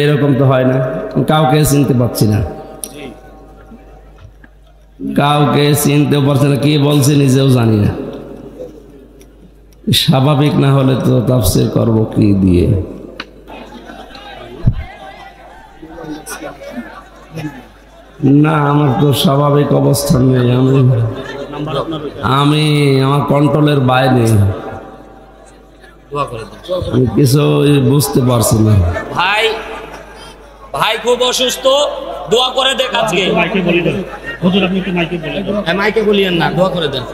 এরকম তো হয় না, কাউকে চিনতে পারছি না, কাউকে চিনতে পারছি না, কি বলছে নিজেও জানি না। স্বাভাবিক না হলে তো তাফসীর করব কি দিয়ে? না, আমার তো স্বাভাবিক অবস্থান নেই, আমি আমার কন্ট্রোলের বাইরে, আমি কিছু বুঝতে পারছি না। ভাই ভাই খুব অসুস্থ, দোয়া করে দেন। আজকে মাইকে বলিয়েন না, দোয়া করে দেন।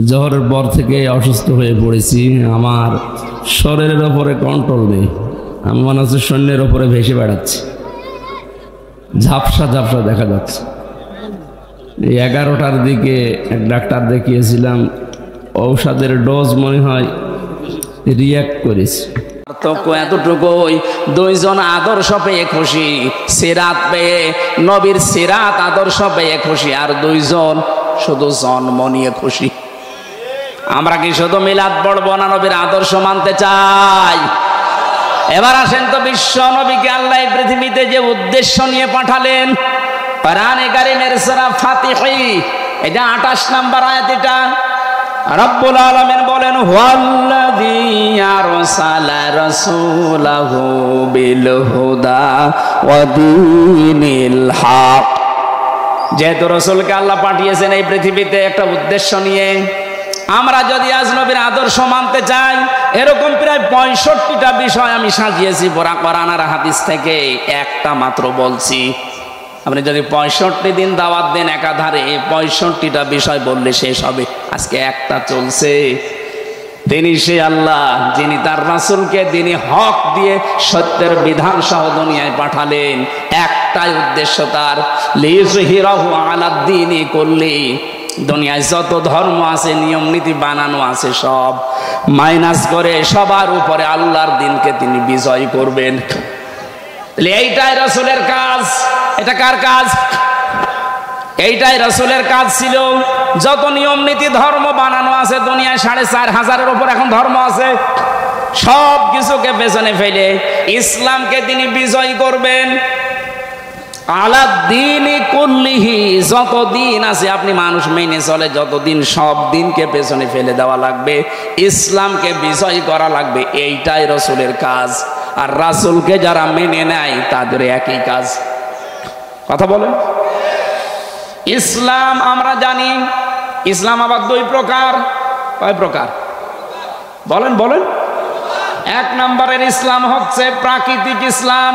জোহরের পর থেকে অসুস্থ হয়ে পড়েছি, আমার শরীরের ওপরে কন্ট্রোল নেই, আমি মনে হচ্ছে সৈন্যের ওপরে ভেসে বেড়াচ্ছি, ঝাপসা ঝাপসা দেখা যাচ্ছে। এই 11টার দিকে এক ডাক্তার দেখিয়েছিলাম, ঔষধের ডোজ মনে হয় রিয়াক্ট করেছে। পার্থক্য এতটুকুই, দুইজন আদর্শ পেয়ে খুশি, সিরাত পেয়ে, নবীর সিরাত আদর্শ পেয়ে খুশি, আর দুইজন শুধু জন্ম নিয়ে খুশি। আমরা কি শুধু মিলাদ পড়ব না নবীর আদর্শ মানতে চাই? এবার আসেন তো, বিশ্ব নবীকে আল্লাহ পৃথিবীতে যে উদ্দেশ্য নিয়ে পাঠালেন, কোরআনে কারীমের সূরা ফাতিহী এটা 28 নম্বর আয়াত। এটা রব্বুল আলামিন বলেন, হুয়াল্লাযী আরসালা রাসূলাহু বিল হুদা ওয়া দীনিল হক। যেহেতু রাসূলকে আল্লাহ পাঠিয়েছেন এই পৃথিবীতে একটা উদ্দেশ্য নিয়ে, আমরা যদি আজ নবীর আদর্শ মানতে চাই, এরকম প্রায় 65টা বিষয় আমি সাজিয়েছি কোরআন আর হাদিস থেকে, একটা মাত্র বলছি। আপনি যদি 65 দিন দাওয়াত দেন একাধারে, 65টা বিষয় বললে শেষ হবে। আজকে একটা চলছে। তিনি সে আল্লাহ যিনি তার রাসূলকে দিনে হক দিয়ে সত্যের বিধান সহ দুনিয়ায় পাঠালেন। একটাই উদ্দেশ্য তার, লিইয়ুযহিরাহু আলাদ দীনি কুল্লি। দুনিয়ায় যত ধর্ম আছে, নিয়ম নীতি বানানো আছে, সব মাইনাস করে সবার উপরে আল্লাহর দিনকে তিনি বিজয় করবেন। এইটাই রাসূলের কাজ। এটা কার কাজ? এইটাই রাসূলের কাজ ছিল। যত নিয়ম নীতি ধর্ম বানানো আছে দুনিয়ায়, 4500-এর উপর এখন ধর্ম আছে, সব কিছুকে পেছনে ফেলে ইসলামকে তিনি বিজয় করবেন। আলাদ্দীনি কুল্লিহি, যত দিন আছে আপনি মানুষ মেনে চলে, যতদিন, সব দিনকে পেছনে ফেলে দেওয়া লাগবে, ইসলামকে বিজয় করা লাগবে। এইটাই রাসূলের কাজ। আর রাসূলকে যারা মেনে নেয় তাদের একই কাজ। কথা বলেন। ইসলাম আমরা জানি, ইসলাম আবার 2 প্রকার। কয় প্রকার? বলেন বলেন। 1 নম্বরের ইসলাম হচ্ছে প্রাকৃতিক ইসলাম,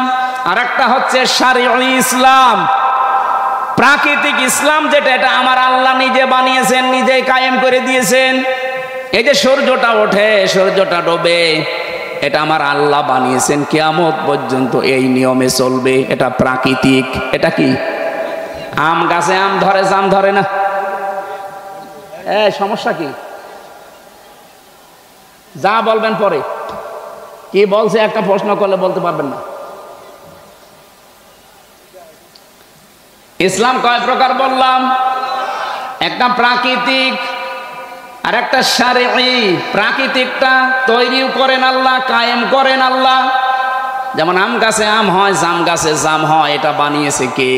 আর একটা হচ্ছে শারঈ ইসলাম। প্রাকৃতিক ইসলাম যেটা, এটা আমার আল্লাহ নিজে বানিয়েছেন, নিজেই কায়েম করে দিয়েছেন। এই যে সূর্যটা ওঠে, সূর্যটা ডোবে, এটা আমার আল্লাহ বানিয়েছেন, কিয়ামত পর্যন্ত এই নিয়মে চলবে। এটা প্রাকৃতিক। এটা কি? আম গাছে আম ধরে, জাম ধরে না। সমস্যা কি? যা বলবেন পরে। কি বলছে একটা প্রশ্ন করলে বলতে পারবেন না। ইসলাম কয় প্রকার বললাম? একটা প্রাকৃতিক আর একটা শারঈ। প্রাকৃতিকটা তৈরিও করেন আল্লাহ, কায়েম করেন আল্লাহ। যেমন আম গাছে আম হয়, জাম গাছে জাম হয়, এটা বানিয়েছে কে?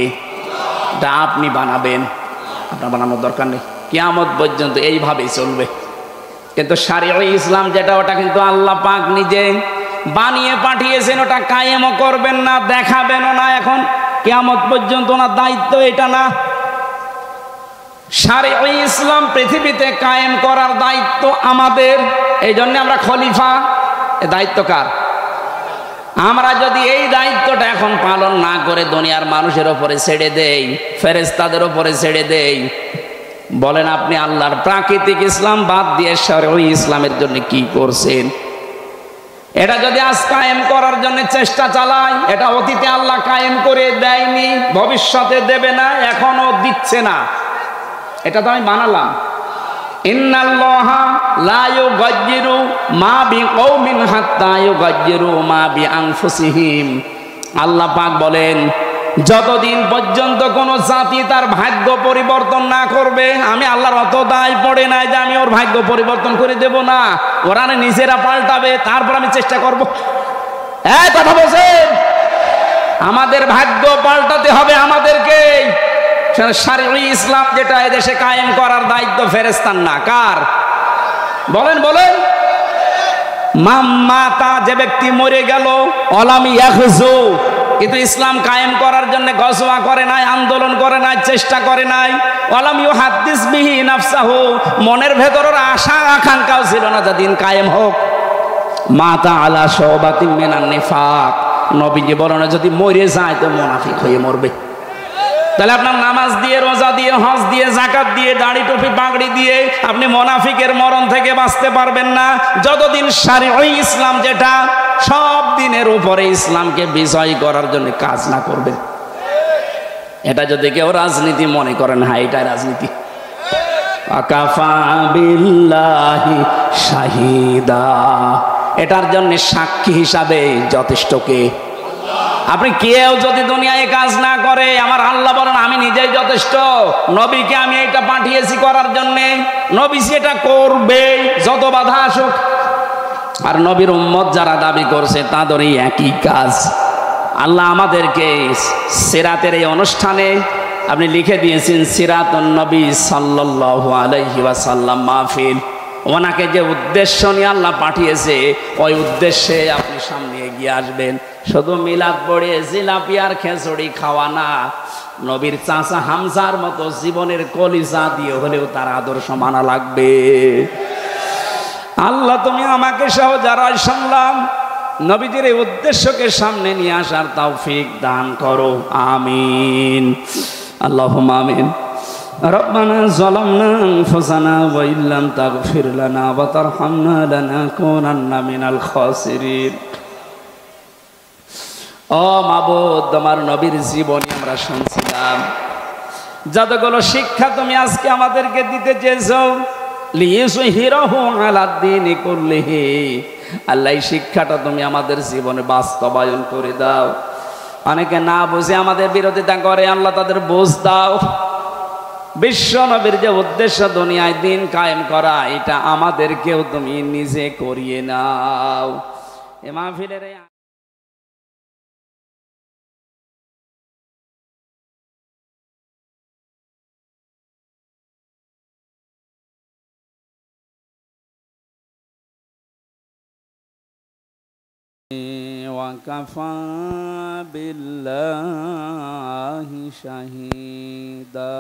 এটা আপনি বানাবেন, আপনার বানানোর দরকার নেই। কিয়ামত পর্যন্ত এইভাবেই চলবে। কিন্তু শারঈ ইসলাম যেটা, ওটা কিন্তু আল্লাহ পাক নিজে বানিয়ে পাঠিয়েছেন, ওটা কায়েমও করবেন না, দেখাবেনও না। এখন কিয়ামত পর্যন্ত ওনার দায়িত্ব এটা না। শারঈ ইসলাম পৃথিবীতে কায়েম করার দায়িত্ব আমাদের। এই জন্য আমরা খলিফা। এ দায়িত্ব কার? আমরা যদি এই দায়িত্বটা এখন পালন না করে দুনিয়ার মানুষের উপরে ছেড়ে দেই, ফেরেশতাদের উপরে ছেড়ে দেই, বলেন আপনি আল্লাহর প্রাকৃতিক ইসলাম বাদ দিয়ে শারঈ ইসলামের জন্য কি করছেন? এটা যদি আজ কায়েম করার জন্য চেষ্টা চালাই, এটা অতীতে আল্লাহ কায়েম করে দেয়নি, ভবিষ্যতে দেবে না, এখনো দিচ্ছে না। এটা তো আমি বানালাম। ইন্নাল্লাহা লা ইউগায়্যিরু মা বিকওমিন হাত্তা ইউগায়্যিরু মা বিআনফুসিহিম। আল্লাহ পাক বলেন, যতদিন পর্যন্ত কোনো জাতি তার ভাগ্য পরিবর্তন না করবে, আমি আল্লাহর অত দায় পড়ে নাই যে আমি ওর ভাগ্য পরিবর্তন করে দেব না। ওরা নিজেরা পাল্টাবে, তারপর আমি চেষ্টা করব। কথা বলছেন? আমাদের ভাগ্য পাল্টাতে হবে আমাদেরকে। শারঈ ইসলাম যেটা এদেশে কায়েম করার দায়িত্ব ফেরেশতার না, কার? বলেন বলেন। মাতা, যে ব্যক্তি মরে গেল, অলাম ইয়াখজু, কিন্তু ইসলাম কায়েম করার জন্য গজওয়া করে নাই, আন্দোলন করে নাই, চেষ্টা করে নাই। অলাম ইউহাদ্দিস বিহি নাফসাহু, মনের ভেতরের আশা আকাঙ্ক্ষাও ছিল না যে দিন কায়েম হোক। মাতা আলা শুবাতিন মিনান নিফাক, নবীজি বলেন যদি মরে যায় তো মুনাফিক হয়ে মরবে। তাহলে আপনার নামাজ দিয়ে, রোজা দিয়ে, হজ দিয়ে, যাকাত দিয়ে, দাড়ি টুপি পাগড়ি দিয়ে আপনি মুনাফিকের মরণ থেকে বাঁচতে পারবেন না যতদিন শারঈ ইসলাম যেটা সব দিনের উপরে ইসলামকে বিজয় করার জন্য কাজ না করবেন। এটা যদি কেউ রাজনীতি মনে করেন, হ্যাঁ এটা রাজনীতি। আকাফা বিল্লাহি শাহিদা, এটার জন্য সাক্ষী হিসাবে যথেষ্ট কে? আপনি কেউ যদি দুনিয়ায় কাজ না করে, আমার আল্লাহ বলেন আমি নিজেই যথেষ্ট। নবীকে আমি এটা পাঠিয়েছি করার জন্যে, নবী সেটা করবে যত বাধা আসুক। আর নবীর উম্মত যারা দাবি করছে তাদের এই একই কাজ। আল্লাহ আমাদেরকে সিরাতের এই অনুষ্ঠানে আপনি লিখে দিয়েছেন সিরাতুন নবী সাল্লাল্লাহু আলাইহি ওয়াসাল্লাম মাহফিল। ওনাকে যে উদ্দেশ্য নিয়ে আল্লাহ পাঠিয়েছে ওই উদ্দেশ্যে আপনি সামনে এগিয়ে আসবেন। শুধু মিলাদ পড়ে জিলাপি আর খিচুড়ি খাওয়া না, নবীর চাচা হামজার মতো জীবনের কলিজা দিয়ে হলেও তার আদর্শ মানা লাগবে। আল্লাহ তুমি আমাকে সহ যারা শুনলাম নবীজির এই উদ্দেশ্যকে সামনে নিয়ে আসার তৌফিক দান করো, আমিন। আল্লাহুম্মা আমিন। রব্বানা যালামনা আনফুসানা ওয়া ইল্লাম তাগফির লানা ওয়া তারহামনা লানাকুনান্না মিনাল খাসিরিন। ও মাবুদ, তোমার নবীর জীবনী আমরা শুনছিলাম, যতগুলো শিক্ষা তুমি আজকে আমাদেরকে দিতে চেয়েছো, লিইয়ুযহিরাহু আলাদ দীনি কুল্লিহি, আল্লাহ এই শিক্ষাটা তুমি আমাদের জীবনে বাস্তবায়ন করে দাও। অনেকে না বুঝে আমাদের বিরোধিতা করে, আল্লাহ তাদের বুঝ দাও। বিশ্ব নবীর যে উদ্দেশ্য দুনিয়ায় দিন কায়েম করা, এটা আমাদেরকেও তুমি নিজে করিয়ে নাও। এ মাহফিলের ওয়াকাফা বিল্লাহি শাহিদা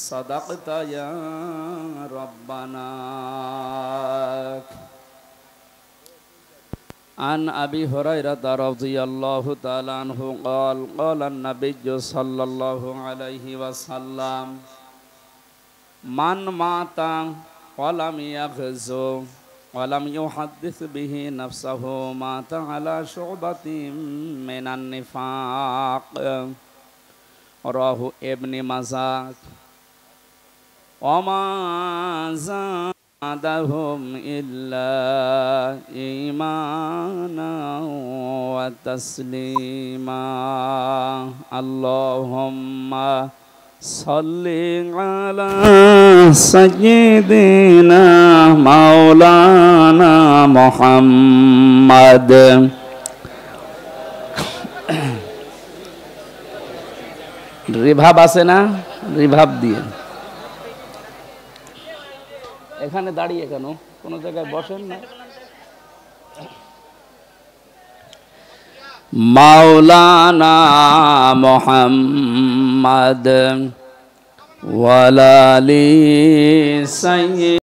সাদাকতা ইয়া রাব্বানা। আন আবি হুরায়রা রাদিয়াল্লাহু তাআলা আনহু قال قال النبي صلى الله عليه وسلم من مات ولم يغزو ولم يحدث به نفسه مات على شعبة من النفاق رواه ابن ماجه وما زادهم إلا إيمانا وتسليما اللهم صل على سيدنا مولانا محمد রিভাব আছে না? রিভাব দিয়ে এখানে দাঁড়িয়ে কেন? কোন জায়গায় বসেন না। মাওলানা মুহাম্মদ ওয়ালালি সাইয়্যিদ